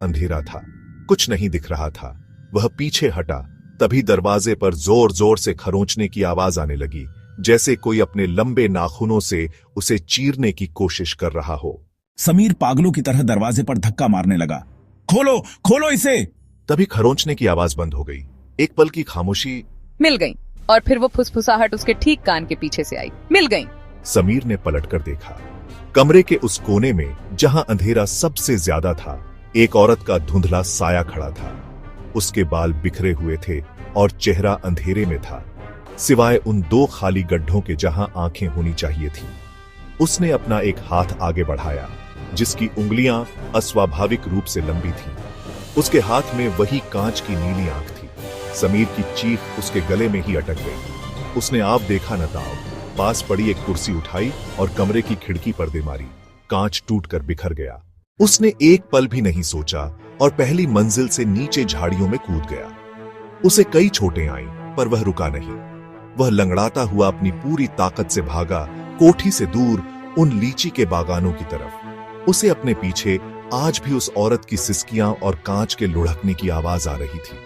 अंधेरा था, कुछ नहीं दिख रहा था। वह पीछे हटा, तभी दरवाजे पर जोर जोर से खरोंचने की आवाज आने लगी, जैसे कोई अपने लंबे नाखूनों से उसे चीरने की कोशिश कर रहा हो। समीर पागलों की तरह दरवाजे पर धक्का मारने लगा। खोलो, खोलो इसे! तभी खरोंचने की आवाज बंद हो गई। एक पल की खामोशी मिल गई, और फिर वो फुसफुसाहट उसके ठीक कान के पीछे से आई। मिल गई। समीर ने पलटकर देखा। कमरे के उस कोने में, जहां अंधेरा सबसे ज्यादा था, एक औरत का धुंधला साया खड़ा था। उसके बाल बिखरे हुए थे और चेहरा अंधेरे में था, सिवाय उन दो खाली गड्ढों के जहां आंखें होनी चाहिए थी। उसने अपना एक हाथ आगे बढ़ाया, जिसकी उंगलियां अस्वाभाविक रूप से लंबी थीं। उसके हाथ में वही कांच की नीली आंख थी। समीर की चीख उसके गले में ही अटक गई। उसने आप देखा न ताव, पास पड़ी एक कुर्सी उठाई और कमरे की खिड़की पर दे मारी। कांच टूटकर बिखर गया। उसने एक पल भी नहीं सोचा और पहली मंजिल से नीचे झाड़ियों में कूद गया। उसे कई चोटें आईं, पर वह रुका नहीं। वह लंगड़ाता हुआ अपनी पूरी ताकत से भागा, कोठी से दूर, उन लीची के बागानों की तरफ। उसे अपने पीछे आज भी उस औरत की सिसकियां और कांच के लुढ़कने की आवाज आ रही थी।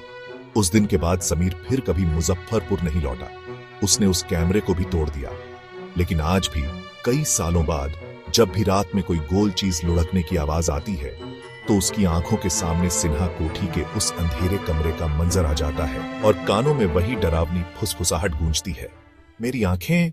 उस दिन के बाद समीर फिर कभी मुजफ्फरपुर नहीं लौटा। उसने उस कैमरे को भी तोड़ दिया। लेकिन आज भी, कई सालों बाद, जब भी रात में कोई गोल चीज लुढ़कने की आवाज आती है, तो उसकी आंखों के सामने सिन्हा कोठी के उस अंधेरे कमरे का मंजर आ जाता है और कानों में वही डरावनी फुसफुसाहट गूंजती है। मेरी आंखें